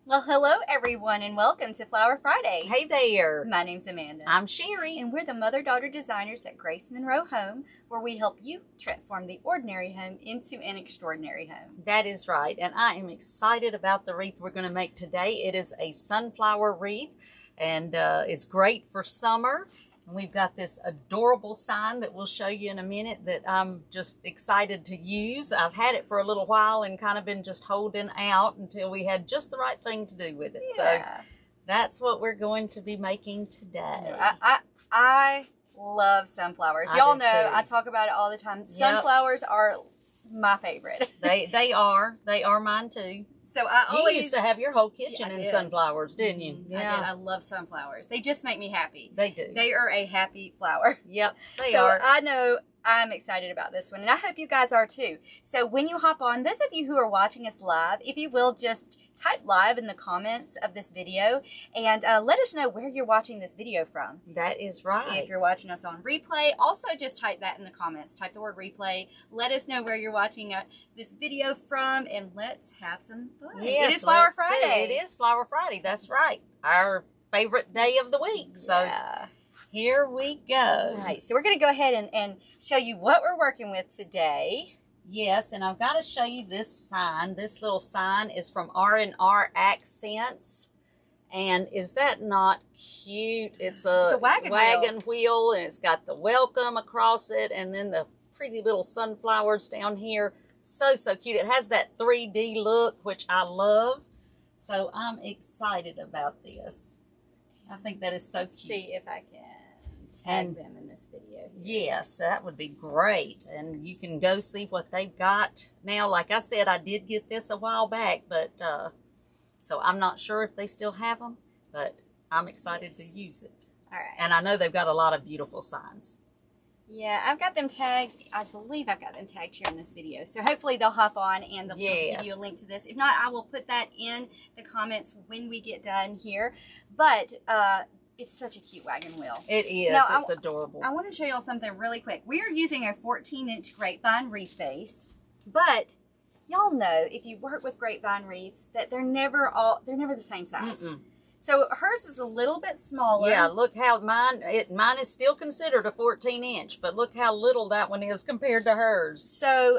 Well, hello everyone and welcome to Flower Friday. Hey there. My name's Amanda. I'm Sherry. And we're the mother-daughter designers at Grace Monroe Home, where we help you transform the ordinary home into an extraordinary home. That is right. And I am excited about the wreath we're going to make today. It is a sunflower wreath, and it's great for summer. And we've got this adorable sign that we'll show you in a minute that I'm just excited to use. I've had it for a little while and kind of been just holding out until we had just the right thing to do with it. Yeah. So that's what we're going to be making today. I love sunflowers. Y'all know I talk about it all the time. Sunflowers are my favorite. They are mine too. So you used to have your whole kitchen in sunflowers, didn't you? Yeah. I did. I love sunflowers. They just make me happy. They do. They are a happy flower. Yep, they are. So I know I'm excited about this one, and I hope you guys are too. So when you hop on, those of you who are watching us live, if you will just type live in the comments of this video and let us know where you're watching this video from. That is right. If you're watching us on replay, also just type that in the comments. Type the word replay. Let us know where you're watching this video from, and let's have some fun. Yes, it is Flower Friday. It is Flower Friday. That's right. Our favorite day of the week. So here we go. All right, so we're going to go ahead and show you what we're working with today. Yes, and I've got to show you this sign. This little sign is from R&R Accents. And is that not cute? It's a wagon wheel, and it's got the welcome across it, and then the pretty little sunflowers down here. So cute. It has that 3D look, which I love. So I'm excited about this. I think that is so cute. See if I can tag them in this video here. Yes, that would be great. And you can go see what they've got now. Like I said, I did get this a while back, but so I'm not sure if they still have them, but I'm excited to use it. All right. And I know they've got a lot of beautiful signs. Yeah, I've got them tagged. I believe I've got them tagged here in this video. So hopefully they'll hop on and they'll give you a link to this. If not, I will put that in the comments when we get done here. But it's such a cute wagon wheel. It is. Now, it's adorable. I want to show y'all something really quick. We are using a 14-inch grapevine wreath base, but y'all know if you work with grapevine wreaths that they're never the same size. So hers is a little bit smaller. Yeah, look how mine is still considered a 14-inch, but look how little that one is compared to hers. So,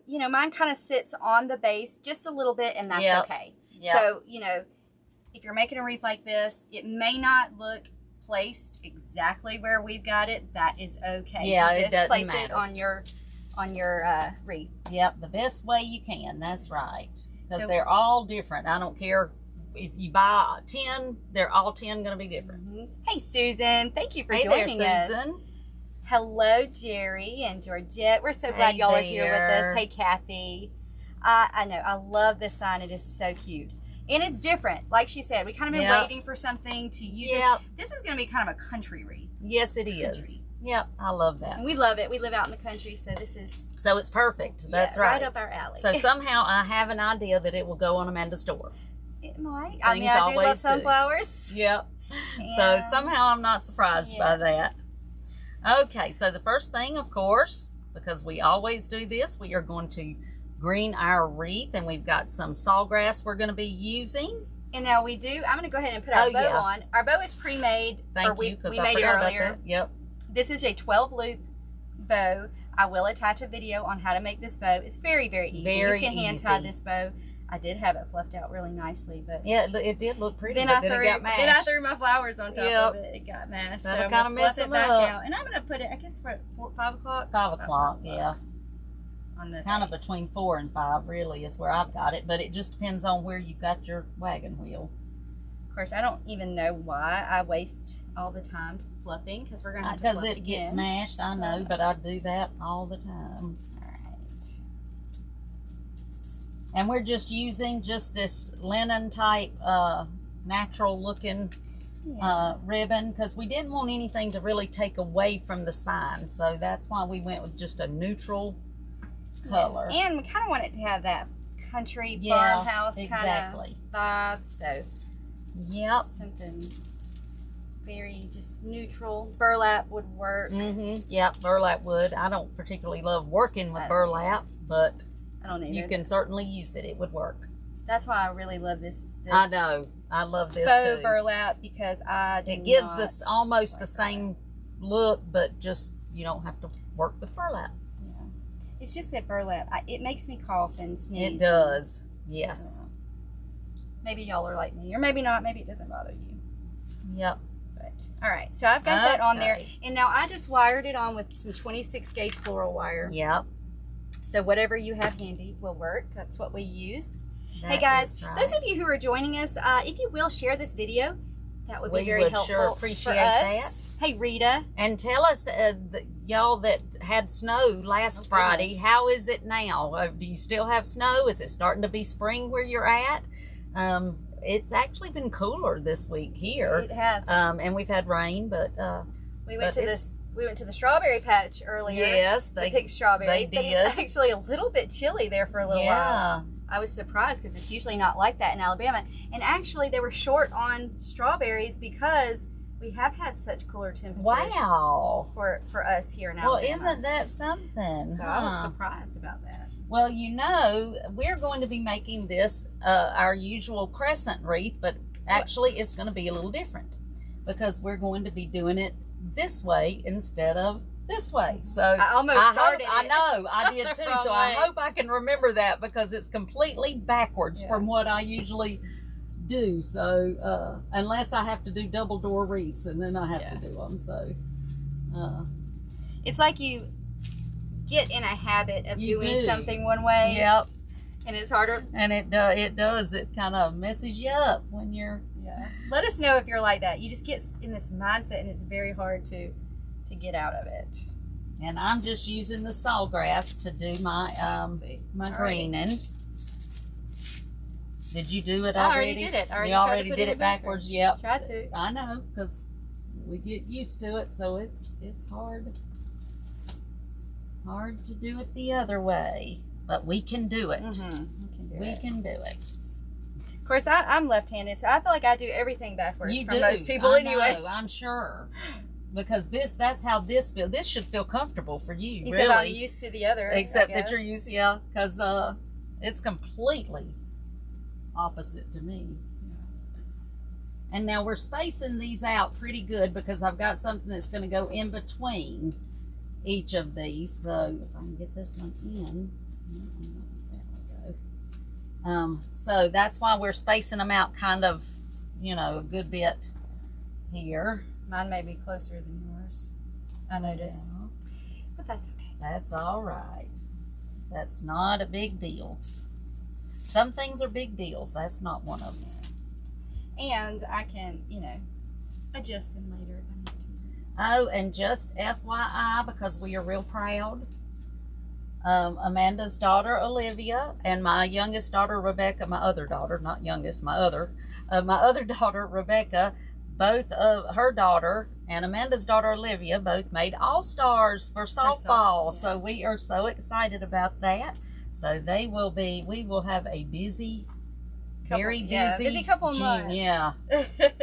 you know, mine kind of sits on the base just a little bit, and that's okay. Yep. So, you know, if you're making a wreath like this, it may not look placed exactly where we've got it. That is okay. Yeah, you it doesn't place matter. it on your wreath. Yep, the best way you can. That's right. Because they're all different. I don't care if you buy 10, they're all 10 going to be different. Hey, Susan. Thank you for joining us. Susan. Hello, Jerry and Georgette. We're so glad y'all are here with us. Hey, Kathy. I know. I love this sign. It is so cute. And it's different. Like she said, we kind of been waiting for something to use this. This is going to be kind of a country wreath. Yes, it is. Yep, I love that. And we love it. We live out in the country, so this is... So it's perfect. That's right. Right up our alley. So somehow I have an idea that it will go on Amanda's door. It might. I mean, I do love sunflowers. Yep. So somehow I'm not surprised by that. Okay, so the first thing, of course, because we always do this, we are going to green our wreath, and we've got some sawgrass we're going to be using. And now I'm going to go ahead and put our bow on. Our bow is pre-made. Thank you, because we made it earlier. Yep. This is a 12-loop bow. I will attach a video on how to make this bow. It's very, very easy. You can hand tie this bow. I did have it fluffed out really nicely, but yeah, it did look pretty. Then I threw my flowers on top of it. It got mashed. That'll so kind of mess it back out. And I'm going to put it, I guess, for 5 o'clock. 5 o'clock, yeah. On the kind of between 4 and 5, really, is where I've got it. But it just depends on where you've got your wagon wheel. Of course, I don't even know why I waste all the time fluffing, because we're going to have to fluff because it gets mashed, I know, but I do that all the time. All right. And we're just using this linen type, natural looking ribbon, because we didn't want anything to really take away from the sign. So that's why we went with just a neutral color. And we kind of want it to have that country farmhouse kind of vibe. So yep, something very just neutral. Burlap would work. Yep, burlap would. I don't particularly love working with burlap, but I don't either. You can certainly use it. It would work. That's why I really love this I know. I love this faux too. burlap because it gives this almost the same look, but just you don't have to work with burlap. Yeah. It's just that burlap. It makes me cough and sneeze. It does. Yes. Maybe y'all are like me, or maybe not. Maybe it doesn't bother you. Yep. But all right, so I've got that on there, and now I just wired it on with some 26 gauge floral wire. Yep. So whatever you have handy will work. That's what we use. That hey guys, right. those of you who are joining us, if you will share this video, that would be very helpful. Sure appreciate for us. That. Hey Rita, and tell us, y'all that had snow last Friday, how is it now? Do you still have snow? Is it starting to be spring where you're at? It's actually been cooler this week here. It has. And we've had rain, but we went to the strawberry patch earlier. Yes, they picked strawberries. They did. But it was actually a little bit chilly there for a little while. I was surprised because it's usually not like that in Alabama. And actually, they were short on strawberries because we have had such cooler temperatures. Wow. For us here in Alabama. Well, isn't that something? So I was surprised about that. Well, you know, we're going to be making this our usual crescent wreath, but actually it's going to be a little different because we're going to be doing it this way instead of this way. So I almost started I know, I did too. So I hope I can remember that because it's completely backwards from what I usually do. So unless I have to do double door wreaths, and then I have to do them. So it's like you get in a habit of doing something one way. Yep. And it's harder. And it does. It kind of messes you up when you're. Yeah. Let us know if you're like that. You just get in this mindset, and it's very hard to get out of it. And I'm just using the sawgrass to do my my greening. Did you do it already? I already did it. You already did it backwards. Yep. Try to. I know, because we get used to it, so it's hard. Hard to do it the other way, but we can do it. We can do it. Of course, I'm left-handed, so I feel like I do everything backwards from most people anyway. Know, I'm sure. Because that's how this feels. This should feel comfortable for you, Except really. I'm used to the other. Except that you're used, because it's completely opposite to me. And now we're spacing these out pretty good because I've got something that's going to go in between each of these. So if I can get this one in. There we go. So that's why we're spacing them out kind of, a good bit here. Mine may be closer than yours, I noticed. But that's okay. That's all right. That's not a big deal. Some things are big deals. That's not one of them. And I can, adjust them later if I need to. Oh, and just FYI, because we are real proud, Amanda's daughter, Olivia, and my youngest daughter, Rebecca, my other daughter, not youngest, my other daughter, Rebecca, both of her daughter and Amanda's daughter, Olivia, both made All-Stars for softball. So we are so excited about that. So we will have a busy, very busy couple months. Yeah.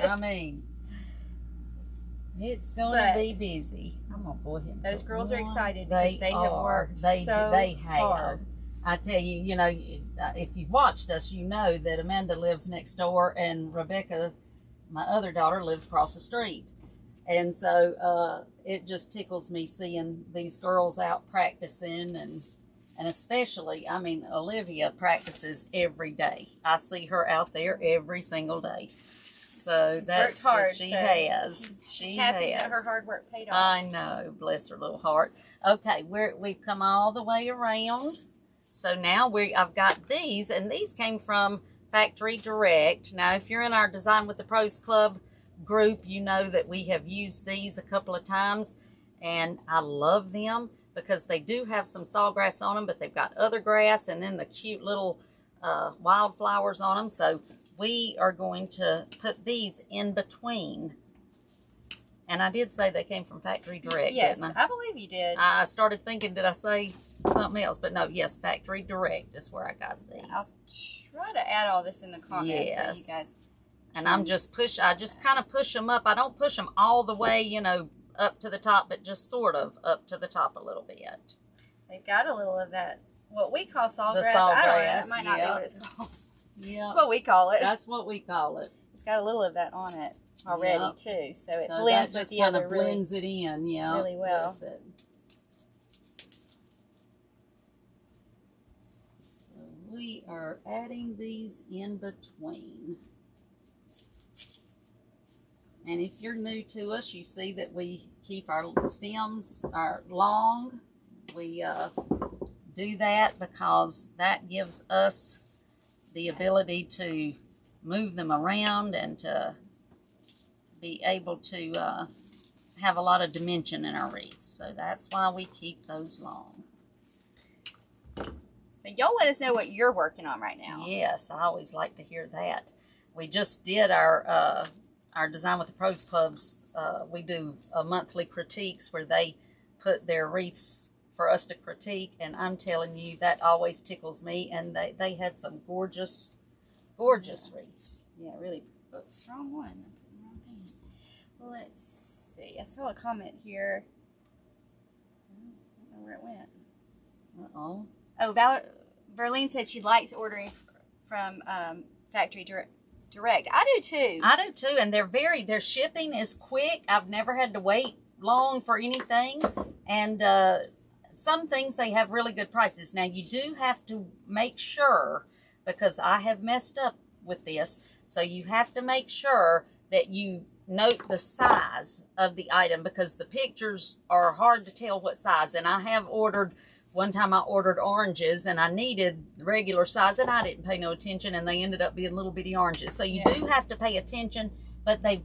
I mean, it's going to be busy. I'm going to pull him. Those girls are excited because they have worked so hard. I tell you, if you've watched us, you know that Amanda lives next door and Rebecca, my other daughter, lives across the street. And so it just tickles me seeing these girls out practicing and especially, Olivia practices every day. I see her out there every single day. So that's hard. She has. She's happy that her hard work paid off. I know. Bless her little heart. Okay, we've come all the way around. So now I've got these, and these came from Factory Direct. Now, if you're in our Design with the Pros Club group, you know that we have used these a couple of times, and I love them because they do have some sawgrass on them, but they've got other grass and then the cute little wildflowers on them. So we are going to put these in between. And I did say they came from Factory Direct, yes, didn't I? I believe you did. I started thinking, did I say something else? But no, yes, Factory Direct is where I got these. I'll try to add all this in the comments so you guys. And I just kind of push them up. I don't push them all the way, up to the top, but just sort of up to the top a little bit. They've got a little of that, what we call sawgrass. The sawgrass, I don't know, that might not be what it's called. Yeah. That's what we call it. That's what we call it. It's got a little of that on it already too, so it so blends that with just the kind other of blends it in, yeah, really well. So we are adding these in between. And if you're new to us, you see that we keep our stems long. We do that because that gives us the ability to move them around and to be able to have a lot of dimension in our wreaths. So that's why we keep those long. But y'all let us know what you're working on right now. Yes, I always like to hear that. We just did our Design with the Pros Clubs. We do a monthly critiques where they put their wreaths for us to critique, and I'm telling you, that always tickles me. And they had some gorgeous wreaths. Yeah, really. Oops, wrong one. Wrong thing. Well, let's see. I saw a comment here. I don't know where it went. Uh-oh. Oh, Verlene said she likes ordering from Factory Direct. I do too. I do too, and their shipping is quick. I've never had to wait long for anything, and some things they have really good prices. Now you do have to make sure, because I have messed up with this, so you have to make sure that you note the size of the item, because the pictures are hard to tell what size. And I have ordered, one time I ordered oranges and I needed the regular size and I didn't pay no attention, and they ended up being little bitty oranges. So you do have to pay attention, but they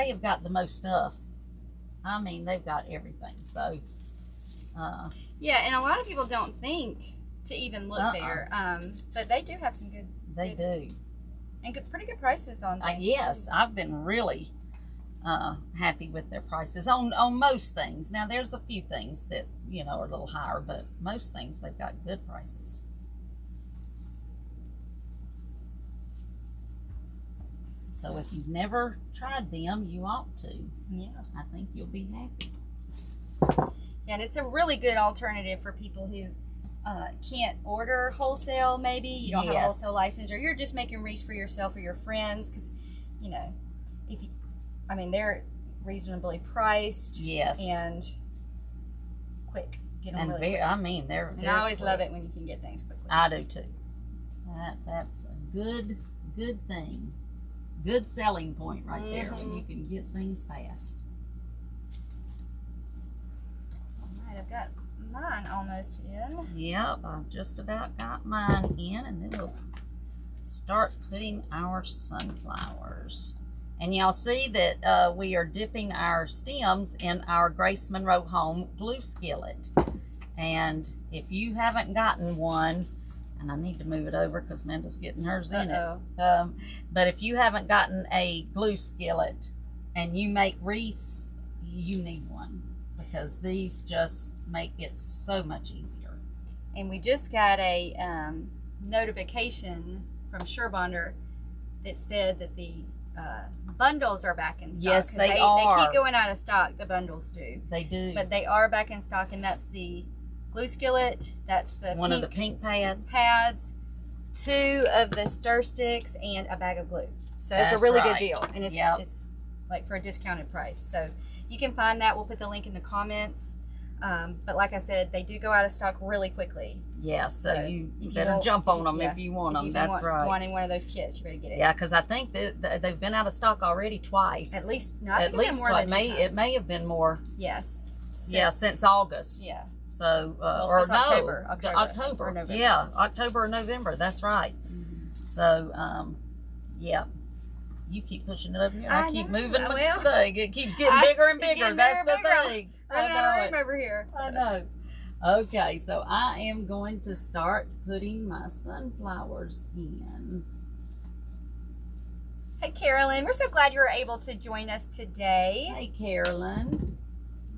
have got the most stuff. I mean, they've got everything. So yeah, and a lot of people don't think to even look there, but they do have some good. They do, and pretty good prices on things. Yes, too. I've been really happy with their prices on most things. Now there's a few things that are a little higher, but most things they've got good prices. So if you've never tried them, you ought to. Yeah, I think you'll be happy. And it's a really good alternative for people who can't order wholesale. Maybe you don't have a wholesale license, or you're just making wreaths for yourself or your friends, because they're reasonably priced. Yes, and quick. Get them and really quick. They're and I always love it when you can get things quickly. I do too. That's a good thing. Good selling point right there, when you can get things fast. All right, I've got mine almost in. Yep, I've just about got mine in, and then we'll start putting our sunflowers. And y'all see that we are dipping our stems in our Grace Monroe Home glue skillet. And if you haven't gotten one, and I need to move it over because Manda's getting hers in it. But if you haven't gotten a glue skillet and you make wreaths, you need one, because these just make it so much easier. And we just got a notification from Surebonder that said that the bundles are back in stock. Yes, they are. They keep going out of stock, the bundles do. They do. But they are back in stock, and that's the glue skillet, that's the one of the pink pads, 2 of the stir sticks, and a bag of glue. So it's a really good deal, and it's like for a discounted price. So you can find that. We'll put the link in the comments. But like I said, they do go out of stock really quickly. Yeah, so you better jump on them if you want them. That's right. Wanting one of those kits, you better get it. Yeah, because I think that they've been out of stock already twice. At least, it may have been more. Yes. Since August. Yeah. So October or November. Yeah, October or November. That's right. Mm-hmm. So yeah. You keep pushing it over here. I keep moving the thing. It keeps getting bigger and bigger. That's the thing. I know room over here. I know. Okay, so I am going to start putting my sunflowers in. Hey, Carolyn. We're so glad you were able to join us today. Hey, Carolyn.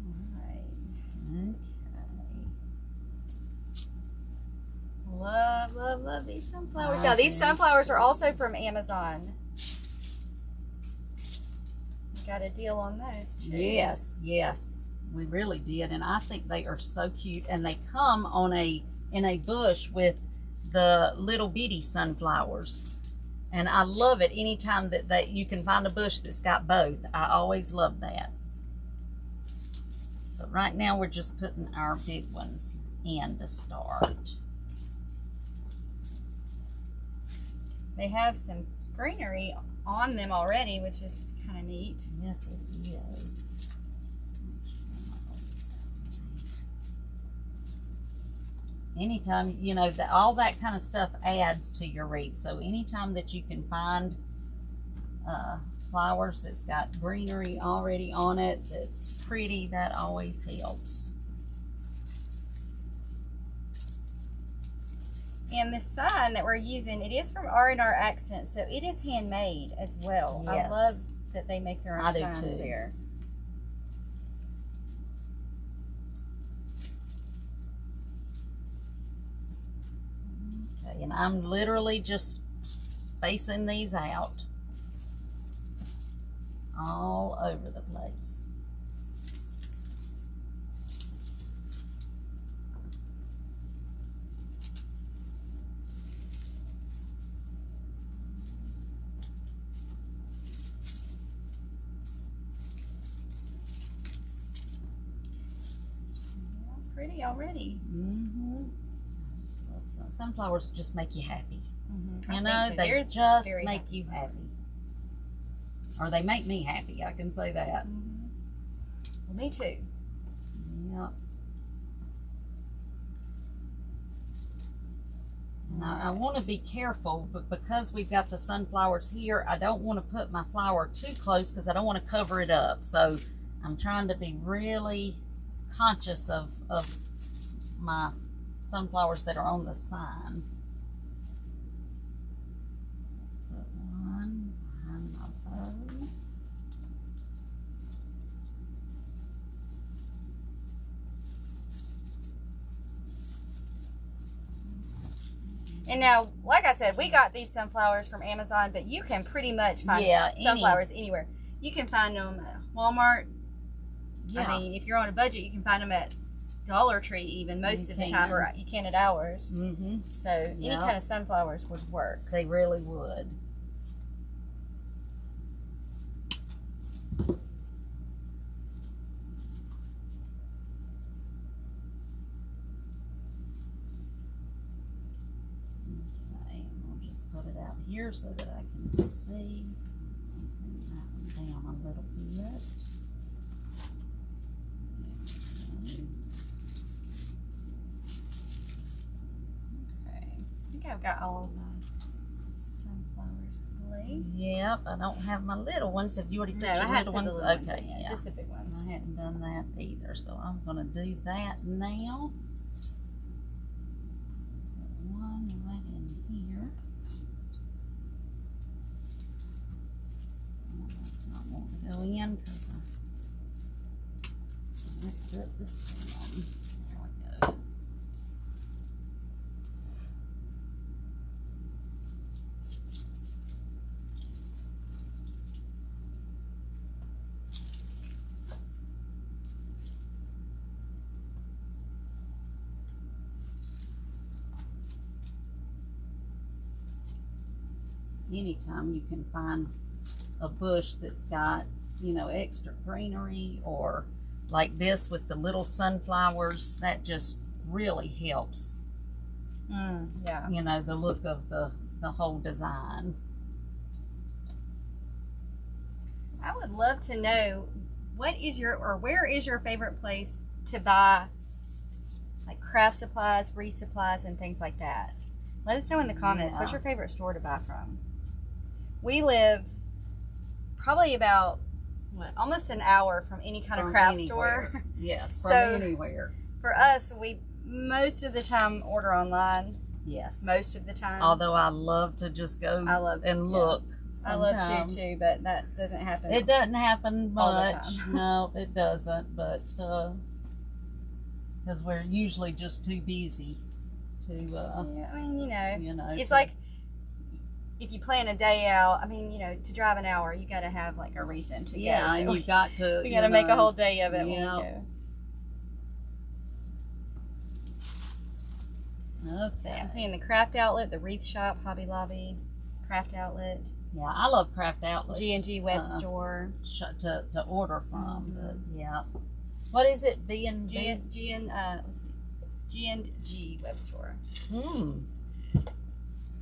All right. Okay. Love, love, love these sunflowers. Now, these sunflowers are also from Amazon. Got a deal on those too. Yes, we really did, and I think they are so cute. And they come in a bush with the little bitty sunflowers. And I love it anytime that you can find a bush that's got both. I always love that. But right now we're just putting our big ones in to start. They have some greenery on them already, which is kind of neat. Yes, it is. Anytime, you know, all that kind of stuff adds to your wreath. So anytime that you can find flowers that's got greenery already on it, that's pretty, that always helps. And the sign that we're using, it is from R&R Accents, so it is handmade as well. Yes. I love that they make their own signs too. there. Okay, and I'm literally just spacing these out all over the place. Pretty already. Mm-hmm. I just love sunflowers just make you happy. Mm-hmm. You know, so. They just make you happy. Or they make me happy, I can say that. Mm-hmm. Well, me too. Yep. Now, I want to be careful, but because we've got the sunflowers here, I don't want to put my flower too close because I don't want to cover it up. So I'm trying to be really conscious of my sunflowers that are on the sign. Put one behind my bow. And now, like I said, we got these sunflowers from Amazon, but you can pretty much find sunflowers anywhere. You can find them at Walmart. Yeah. I mean, if you're on a budget, you can find them at Dollar Tree even most of the time, or you can at ours. Mm-hmm. So any kind of sunflowers would work. They really would. Okay, I'll just put it out here so that I can see. Bring that one down a little bit. I've got all of my sunflowers placed. Yep, I don't have my little ones. Have you already put your little ones? Okay, yeah. Just the big ones. I hadn't done that either, so I'm going to do that now. Put one right in here. Oh, that's not wanting to go in because I messed up this one. There we go. Anytime you can find a bush that's got, you know, extra greenery, or like this with the little sunflowers, that just really helps. Yeah. You know, the look of the whole design. I would love to know where is your favorite place to buy like craft supplies, wreath supplies, and things like that. Let us know in the comments. What's your favorite store to buy from? We live probably about almost an hour from any kind of craft store. Yes, from anywhere. For us, we most of the time order online. Yes. Most of the time. Although I love to just go and look. Sometimes. I love to too, but that doesn't happen. It doesn't happen much. All the time. No, it doesn't. But because we're usually just too busy to. Yeah, I mean, you know, it's like if you plan a day out. I mean, you know, to drive an hour, you got to have like a reason to go. Yeah, and you got to. We got to make a whole day of it when we Yeah. go. Okay. I'm seeing the Craft Outlet, the Wreath Shop, Hobby Lobby, Craft Outlet. Yeah, I love Craft Outlet. G&G Web Store. To order from, but yeah. What is it? G&G Web Store.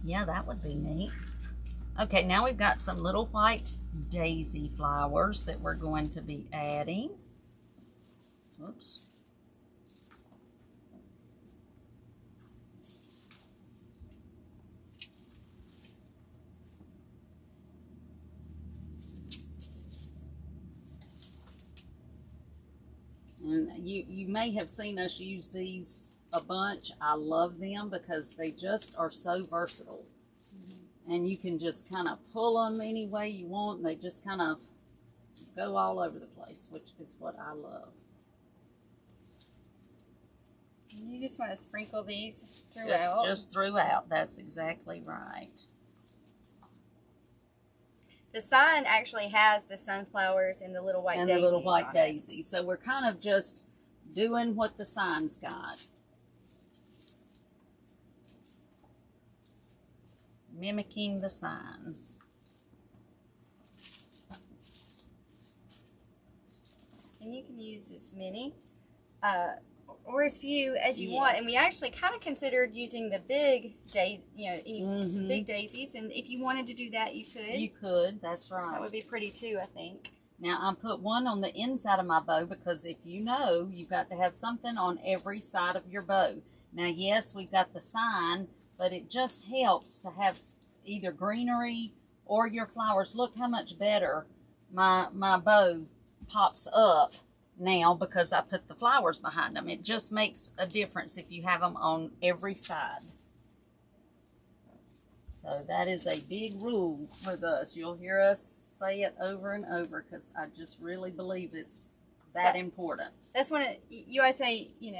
Yeah, that would be neat. Okay, now we've got some little white daisy flowers that we're going to be adding. Whoops. And you may have seen us use these a bunch. I love them because they just are so versatile. And you can just kind of pull them any way you want. And they just kind of go all over the place, which is what I love. You just want to sprinkle these throughout. Just throughout. That's exactly right. The sign actually has the sunflowers and the little white daisies. And the little white daisies. So we're kind of just doing what the sign's got. Mimicking the sign. And you can use as many or as few as you want. And we actually kind of considered using the big some big daisies. And if you wanted to do that, you could. You could, that's right. That would be pretty too, I think. Now, I put one on the inside of my bow because if you know, you've got to have something on every side of your bow. Now, yes, we've got the sign, but it just helps to have either greenery or your flowers. Look how much better my bow pops up now because I put the flowers behind them. It just makes a difference if you have them on every side. So that is a big rule with us. You'll hear us say it over and over because I just really believe it's that important. That's when you always say, you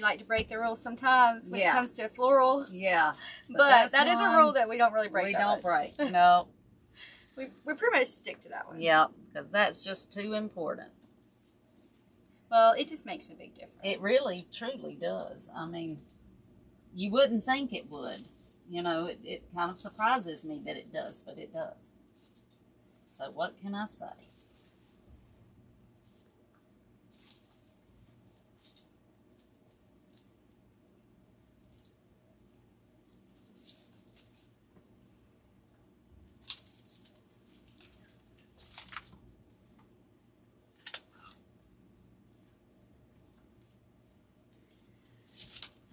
like to break the rules sometimes when it comes to floral. Yeah. But that is a rule that we don't really break. We don't break. No. We pretty much stick to that one. Yeah, because that's just too important. Well, it just makes a big difference. It really, truly does. I mean, you wouldn't think it would. It kind of surprises me that it does, but it does. So what can I say?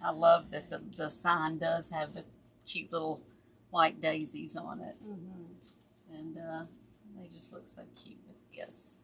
I love that the sign does have the cute little white daisies on it. And they just look so cute with this.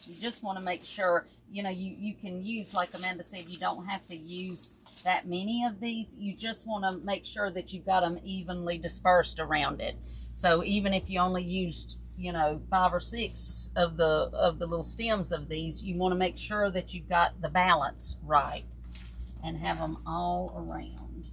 You just want to make sure, you can use, like Amanda said, you don't have to use that many of these. You just want to make sure that you've got them evenly dispersed around it. So even if you only used 5 or 6 of the little stems of these, you want to make sure that you've got the balance right and have them all around.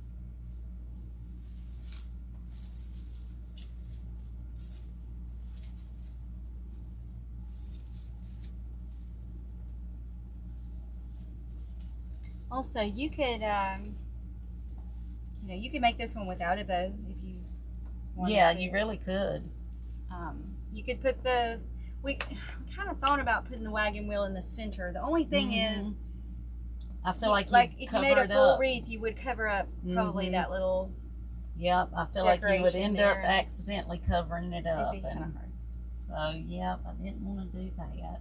Also, you could you could make this one without a bow if you wanted to. You really could. You could put we kind of thought about putting the wagon wheel in the center. The only thing is, I feel like if you made a full wreath, you would cover up probably that little. Yep, I feel like you would end up accidentally covering it up. It'd be kind of hard. So, yep, I didn't want to do that.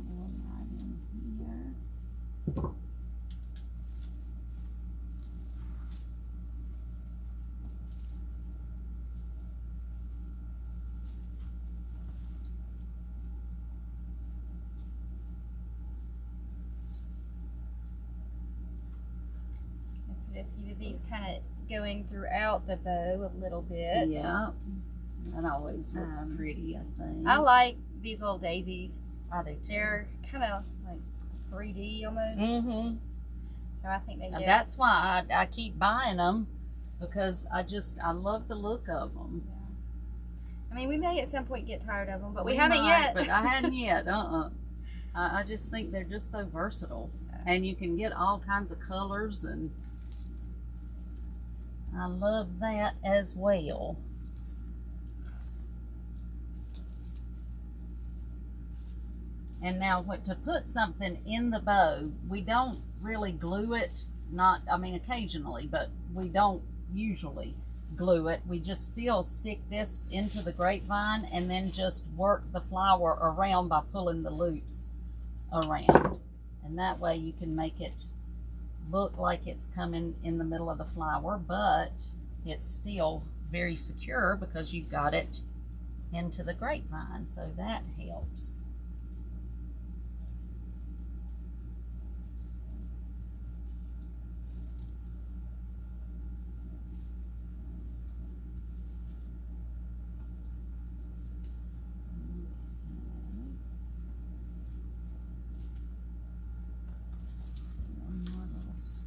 One right in here. A few of these kind of going throughout the bow a little bit. Yeah, that always looks pretty, I think. I like these little daisies. I do too. They're kind of like 3D almost. So I think they do. That's why I keep buying them, because I love the look of them. I mean, we may at some point get tired of them, but we haven't yet. But I hadn't yet. I just think they're just so versatile, and you can get all kinds of colors, and I love that as well. And now, to put something in the bow, we don't really glue it. I mean, occasionally, but we don't usually glue it. We just still stick this into the grapevine and then just work the flower around by pulling the loops around. And that way you can make it look like it's coming in the middle of the flower, but it's still very secure because you've got it into the grapevine, so that helps.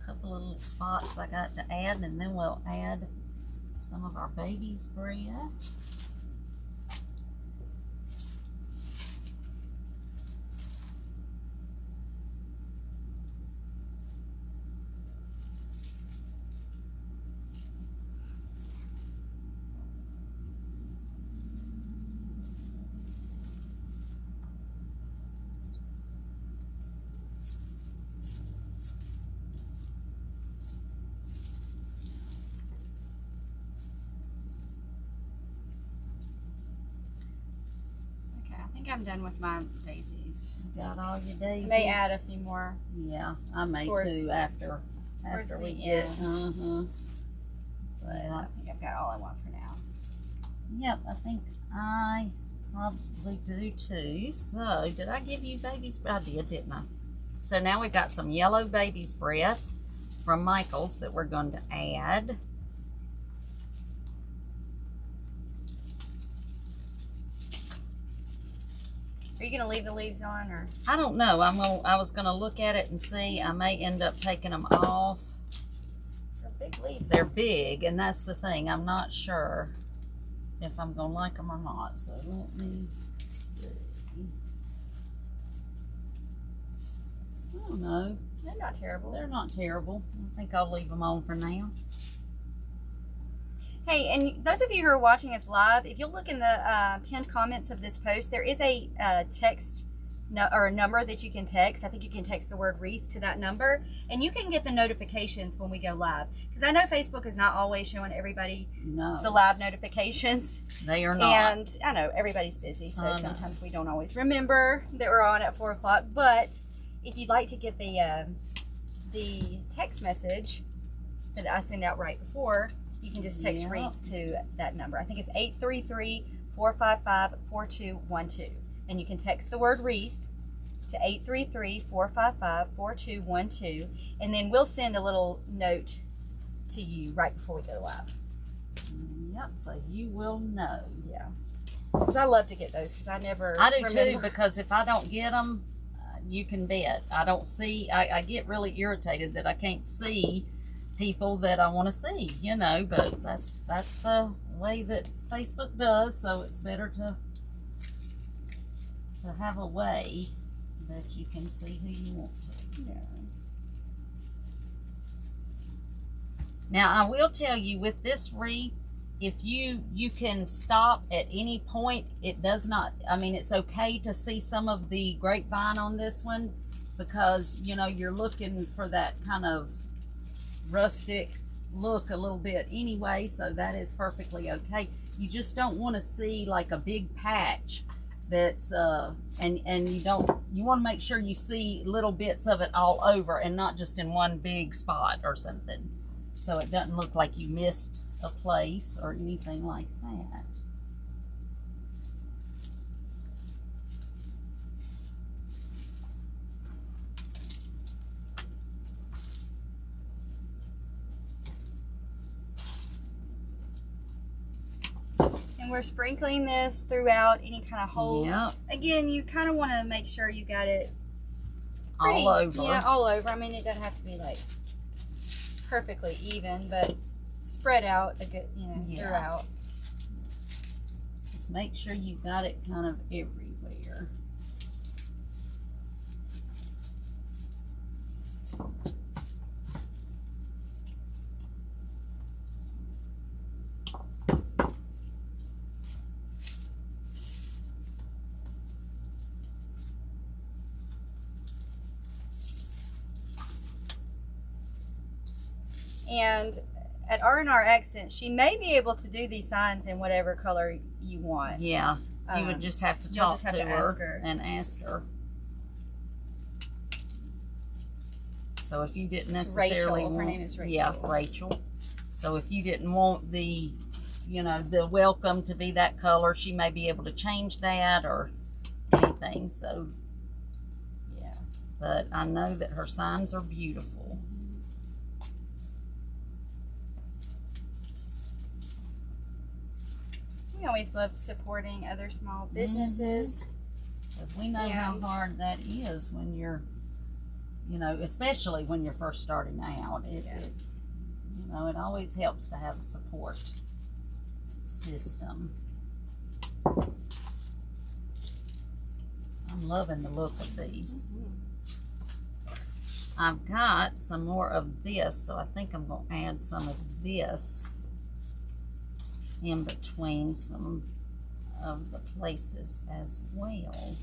Couple of little spots I got to add, and then we'll add some of our baby's bread. I'm done with my daisies. Got all your daisies. I may add a few more. Yeah, I may too after we get. But I think I've got all I want for now. Yep, I think I probably do too. So, did I give you baby's breath? I did, didn't I? So now we've got some yellow baby's breath from Michael's that we're going to add. Are you going to leave the leaves on, or? I don't know. I was going to look at it and see. I may end up taking them off. They're big leaves. They're big, and that's the thing. I'm not sure if I'm going to like them or not. So let me see. I don't know. They're not terrible. They're not terrible. I think I'll leave them on for now. Hey, and those of you who are watching us live, if you'll look in the pinned comments of this post, there is a text or a number that you can text. I think you can text the word Wreath to that number, and you can get the notifications when we go live. Because I know Facebook is not always showing everybody the live notifications. They are not. And I know everybody's busy, so sometimes we don't always remember that we're on at 4 o'clock. But if you'd like to get the text message that I send out right before, you can just text Wreath to that number. I think it's 833-455-4212. And you can text the word Wreath to 833-455-4212. And then we'll send a little note to you right before we go live. Yep, so you will know. Yeah. Because I love to get those because I never I do remember. Too, because if I don't get them, you can bet. I don't see, I get really irritated that I can't see people that I want to see, you know, but that's the way that Facebook does, so it's better to have a way that you can see who you want to. Yeah. Now, I will tell you with this wreath, if you can stop at any point. It does not, I mean, it's okay to see some of the grapevine on this one because, you know, you're looking for that kind of rustic look a little bit anyway, so that is perfectly okay. You just don't want to see like a big patch that's and you want to make sure you see little bits of it all over and not just in one big spot or something, so it doesn't look like you missed a place or anything like that. We're sprinkling this throughout any kind of holes. Yep. Again, you kind of want to make sure you got it all over. Yeah, all over. I mean, it doesn't have to be like perfectly even, but spread out a good, throughout. Just Just make sure you've got it kind of everywhere. And at R&R Accents, she may be able to do these signs in whatever color you want. Yeah, you would just have to talk to her and ask her. So if you didn't necessarily want, her name is Rachel. Yeah, Rachel. So if you didn't want the, you know, the welcome to be that color, she may be able to change that or anything. So, yeah. But I know that her signs are beautiful. We always love supporting other small businesses. Because we know how hard that is when you're, you know, especially when you're first starting out. You know, it always helps to have a support system. I'm loving the look of these. I've got some more of this, so I think I'm going to add some of this in between some of the places as well.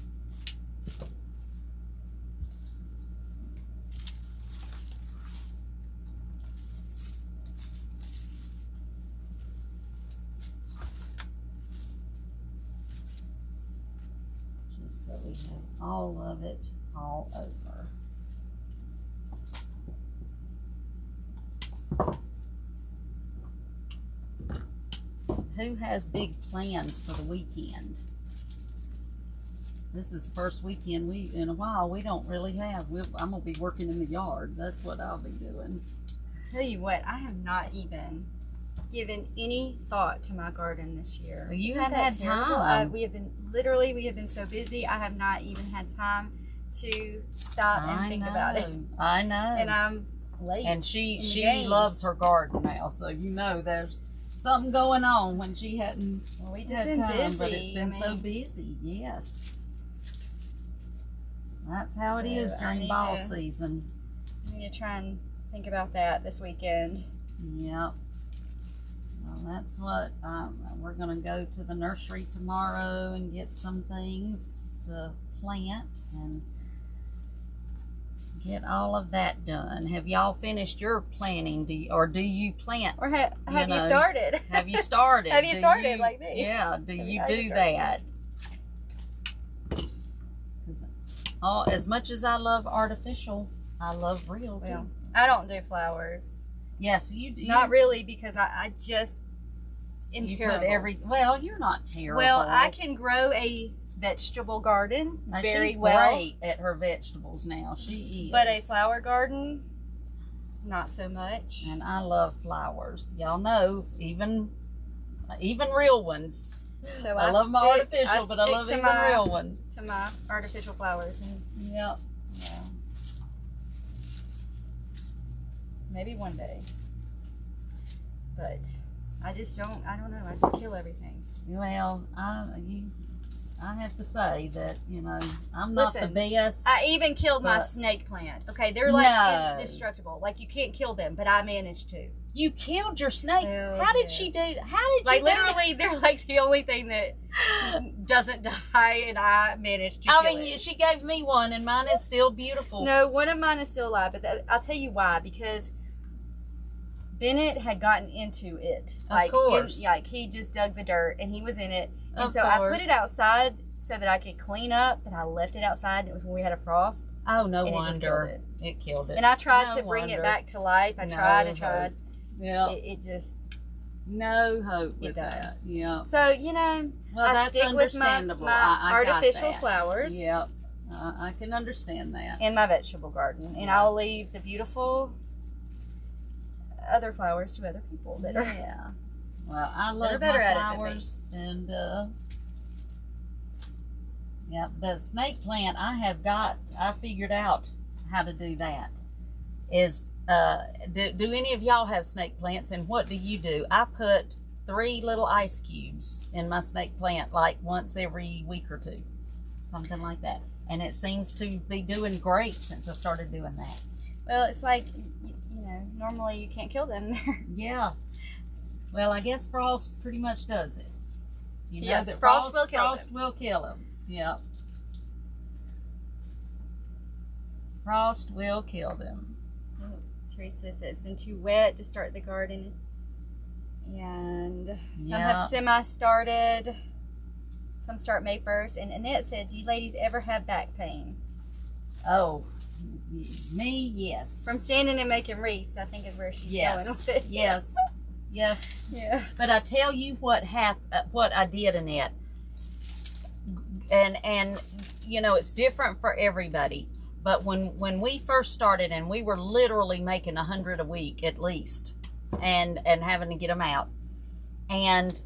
Just so we have all of it all over. Who has big plans for the weekend? This is the first weekend in a while we don't really have. I'm going to be working in the yard. That's what I'll be doing. Tell you what, I have not even given any thought to my garden this year. Well, you haven't had time. We have been so busy. I have not even had time to stop and think about it. I know. And I'm late. And she loves her garden now, so you know there's something going on when she hadn't had time, busy. But it's been so busy. Yes, that's how it is during fall season. I need to try and think about that this weekend. Yep. Well, that's what we're going to go to the nursery tomorrow and get some things to plant and get all of that done. Have y'all finished your planting? Do you plant? Or have you started? Have you started? Have you started like me? Yeah. Do you do that? As much as I love artificial, I love real. Well, I don't do flowers. Yes, you do. Not really, because I just am terrible. Well, you're not terrible. Well, I can grow a vegetable garden she's great at her vegetables now. She is. But a flower garden, not so much. And I love flowers. Y'all know, even real ones. So I love my artificial, but I love even real ones. To my artificial flowers. And yep. Yeah. Maybe one day. But I don't know. I just kill everything. Well, I have to say that, you know, I'm not the best. I even killed my snake plant. Okay, they're like indestructible. Like, you can't kill them, but I managed to. You killed your snake? How did she do? Literally, they're like the only thing that doesn't die, and I managed to kill it. She gave me one, and mine is still beautiful. No, one of mine is still alive, but I'll tell you why. Because Bennett had gotten into it. Of course. He just dug the dirt, and he was in it. And so I put it outside so that I could clean up, and I left it outside, and it was when we had a frost. Oh, no wonder. It just killed it. It killed it. And I tried to bring it back to life. I tried. Yeah. It just... No hope with that. Yeah. So, you know, well, that's understandable. With my artificial flowers. Yep. I can understand that. In my vegetable garden. And I'll leave the beautiful other flowers to other people that are... Well, I love my flowers, and the snake plant I figured out how to do that. Is do any of y'all have snake plants, and what do you do? I put 3 little ice cubes in my snake plant like once every week or 2, something like that. And it seems to be doing great since I started doing that. Well, it's like, you know, normally you can't kill them there. Yeah. Well, I guess frost pretty much does it. You know yes, that frost will kill them. Yep. Frost will kill them. Oh, Teresa says it's been too wet to start the garden. And some have semi-started. Some start May 1st. And Annette said, do you ladies ever have back pain? Oh, me, yes. From standing and making wreaths, I think is where she's going with it. Yes. Yes. Yeah. But I tell you what I did, Annette. And you know, it's different for everybody. But when we first started, and we were literally making 100 a week at least, and having to get them out, and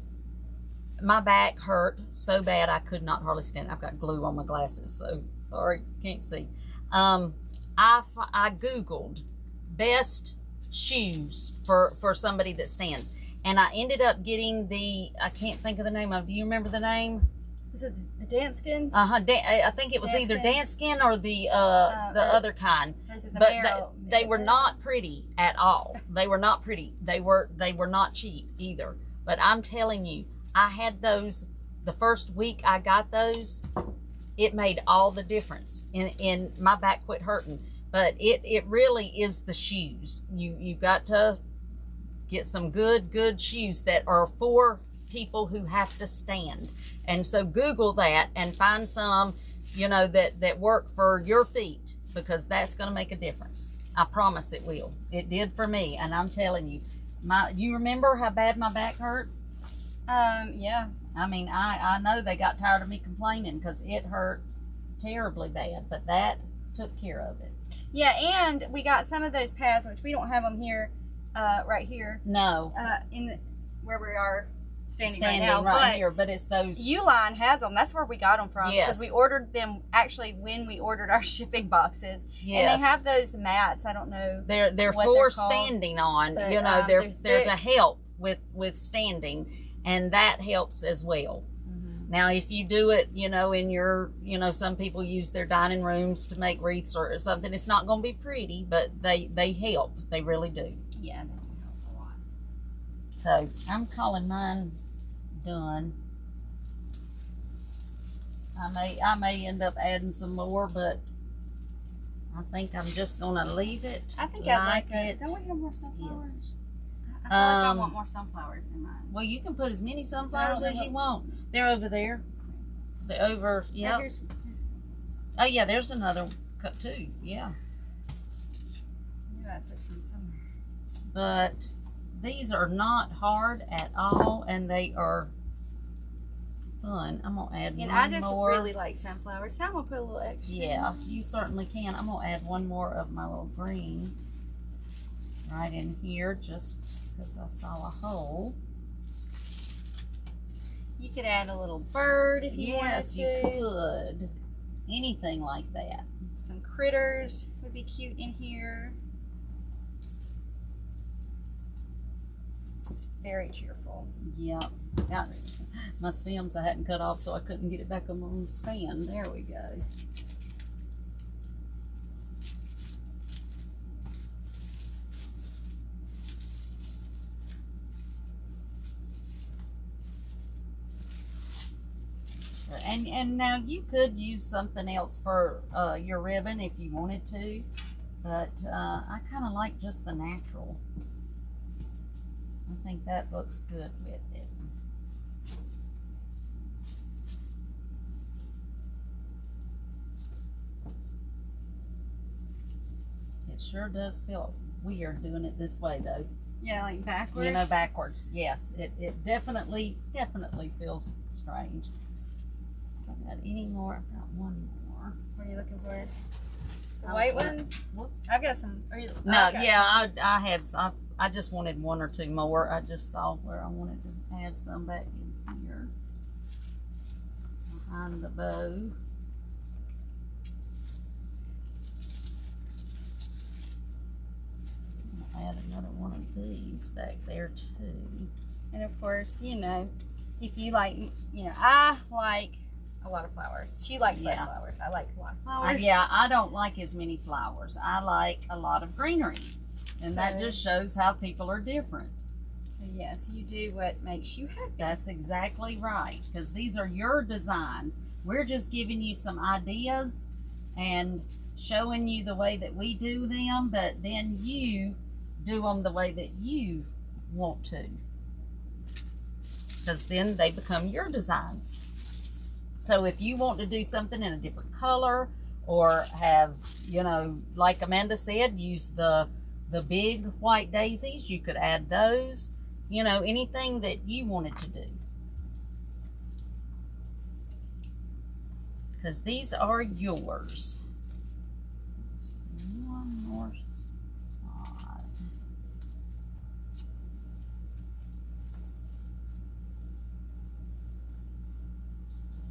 my back hurt so bad I could not hardly stand. I've got glue on my glasses, so sorry, can't see. I Googled best shoes for somebody that stands, and I ended up getting I can't think of the name of. Do you remember the name? Is it the dance skins? I think it was either dance skin or the other kind. But they were not pretty at all. They were not pretty. They were not cheap either. But I'm telling you, I had those the first week I got those. It made all the difference in my back quit hurting. But it really is the shoes. You got to get some good shoes that are for people who have to stand. And so Google that and find some, you know, that work for your feet, because that's going to make a difference. I promise it will. It did for me, and I'm telling you. You remember how bad my back hurt? Yeah. I mean, I know they got tired of me complaining because it hurt terribly bad, but that took care of it. Yeah, and we got some of those pads, which we don't have them here, right here. No. Where we are standing right now, right here, but it's those. Uline has them. That's where we got them from. Yes. Because we ordered them actually when we ordered our shipping boxes. Yes. And they have those mats. I don't know. They're for standing on. But, you know, they're to help with standing, and that helps as well. Mm-hmm. Now, if you do it, you know, in your, you know, some people use their dining rooms to make wreaths or something. It's not going to be pretty, but they help. They really do. Yeah, they do help a lot. So I'm calling mine done. I may end up adding some more, but I think I'm just gonna leave it. I think I like it. Don't we have more sunflowers? Yes. I feel like I want more sunflowers in mine. Well, you can put as many sunflowers as you want. They're over there. They're over. Yeah. Oh yeah, there's another cut too. Yeah. Maybe I put some somewhere. But these are not hard at all, and they are fun. I'm gonna add one more. And I just really like sunflowers, so I'm gonna put a little extra. Yeah, you certainly can. I'm gonna add one more of my little green right in here, just because I saw a hole. You could add a little bird if you wanted to. Yes, you could. Anything like that. Some critters would be cute in here. Very cheerful. Yep. Got my stems I hadn't cut off, so I couldn't get it back on the stand. There we go. And now you could use something else for your ribbon if you wanted to, but I kind of like just the natural. I think that looks good with it. It sure does feel weird doing it this way, though. Yeah, like backwards. You know, backwards. Yes, it definitely feels strange. I've got any more? I've got one more. What are you looking for? The white ones? Whoops. I've got some. No, yeah, I had some. I just wanted one or two more. I just saw where I wanted to add some back in here behind the bow. I'll add another one of these back there too. And of course, you know, if you like, you know, I like a lot of flowers. She likes less flowers. I like a lot of flowers. Yeah, I don't like as many flowers. I like a lot of greenery. And that just shows how people are different. So yes, you do what makes you happy. That's exactly right. Because these are your designs. We're just giving you some ideas and showing you the way that we do them, but then you do them the way that you want to. Because then they become your designs. So if you want to do something in a different color, or have, you know, like Amanda said, use the big white daisies, you could add those, you know, anything that you wanted to do. Because these are yours. One more spot.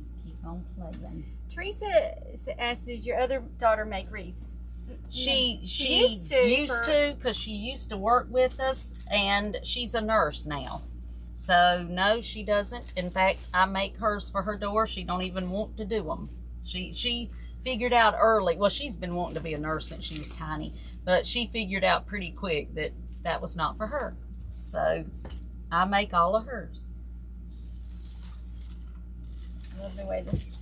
Just keep on playing. Teresa asks, does your other daughter make wreaths? She used to, because she used to work with us, and she's a nurse now. So no, she doesn't. In fact, I make hers for her door. She don't even want to do them. She figured out early. Well, she's been wanting to be a nurse since she was tiny, but she figured out pretty quick that that was not for her. So I make all of hers. I love the way this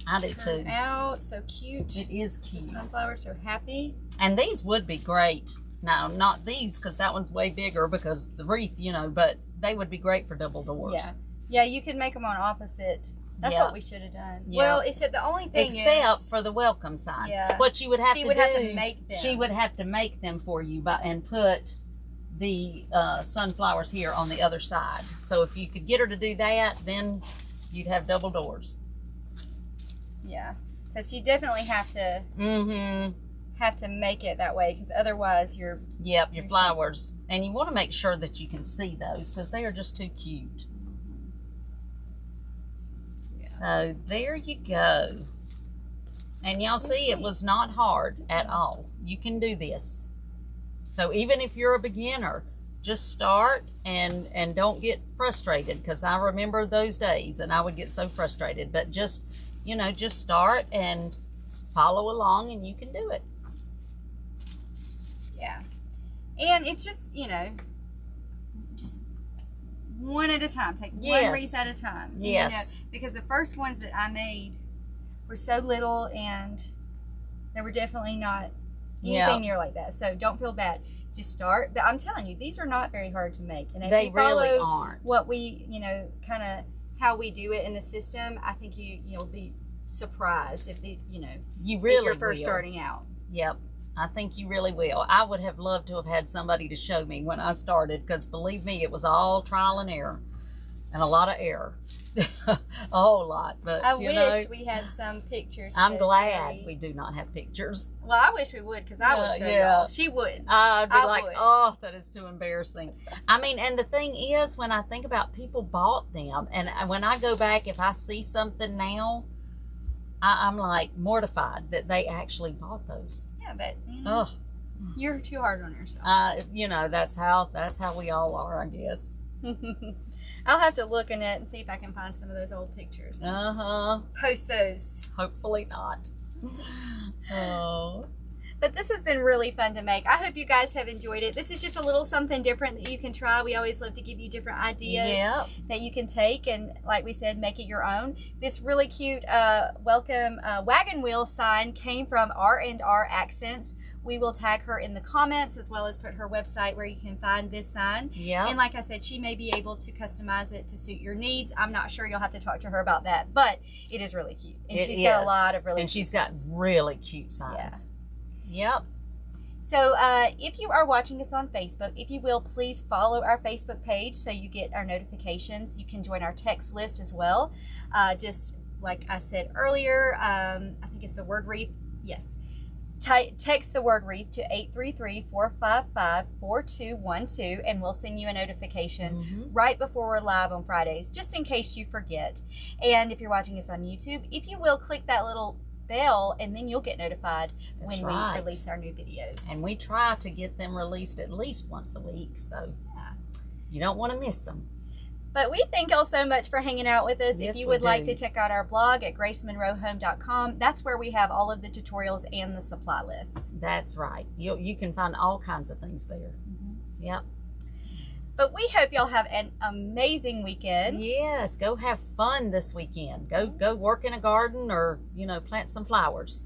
I do too. Out so cute. It is cute. The sunflowers are happy. And these would be great. No, not these, because that one's way bigger because the wreath, you know, but they would be great for double doors. Yeah. Yeah, you could make them on opposite. That's what we should have done. Yeah. Well, except the only thing except for the welcome sign. Yeah. What you would have she to would do, have to make them. She would have to make them for you and put the sunflowers here on the other side. So if you could get her to do that, then you'd have double doors. Yeah, because you definitely have to have to make it that way, because otherwise your flowers, and you want to make sure that you can see those because they are just too cute. Yeah. So there you go, and y'all see it was not hard at all. You can do this. So even if you're a beginner, just start and don't get frustrated, because I remember those days and I would get so frustrated. But just, you know, just start and follow along and you can do it. Yeah. And it's just, you know, just one at a time. Take one wreath at a time. Yes. You know, because the first ones that I made were so little and they were definitely not anything near like that. So don't feel bad. Just start. But I'm telling you, these are not very hard to make. And if they you follow really aren't. What we, you know, kind of how we do it in the system, I think you'll be surprised if you really if you're first will. Starting out. Yep. I think you really will. I would have loved to have had somebody to show me when I started, because believe me, it was all trial and error and a lot of error. A whole lot. But I wish we had some pictures. I'm glad we do not have pictures. Well, I wish we would, because I would show y'all. She wouldn't. I'd be like, oh, that is too embarrassing. I mean, and the thing is, when I think about people bought them, and when I go back, if I see something now, I'm like mortified that they actually bought those. Yeah, but you know, you're too hard on yourself. You know, that's how we all are, I guess. I'll have to look in it and see if I can find some of those old pictures. Post those. Hopefully not. Oh. But this has been really fun to make. I hope you guys have enjoyed it. This is just a little something different that you can try. We always love to give you different ideas that you can take and, like we said, make it your own. This really cute welcome wagon wheel sign came from R&R Accents. We will tag her in the comments, as well as put her website where you can find this sign. Yeah. And like I said, she may be able to customize it to suit your needs. I'm not sure. You'll have to talk to her about that. But it is really cute. And she's got a lot of really she's got really cute signs. Yep. So if you are watching us on Facebook, if you will, please follow our Facebook page so you get our notifications. You can join our text list as well. Just like I said earlier, I think it's the word wreath. Yes. Text the word wreath to 833-455-4212 and we'll send you a notification right before we're live on Fridays, just in case you forget. And if you're watching us on YouTube, if you will, click that little bell and then you'll get notified when we release our new videos. And we try to get them released at least once a week, so you don't want to miss them. But we thank y'all so much for hanging out with us. Yes, if you would like to check out our blog at gracemonroehome.com, that's where we have all of the tutorials and the supply lists. That's right. You can find all kinds of things there. Yep. But we hope y'all have an amazing weekend. Yes, go have fun this weekend. Go work in a garden, or plant some flowers.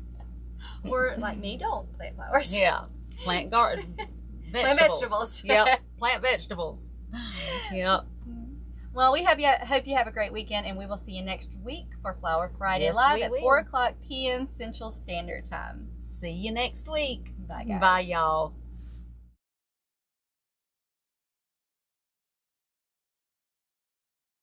Or like me, don't plant flowers. Yeah, plant garden. Plant vegetables. Yep, plant vegetables. Yep. Well, we hope you have a great weekend, and we will see you next week for Flower Friday Yes, live we at will. 4 o'clock p.m. Central Standard Time. See you next week. Bye, guys. Bye, y'all.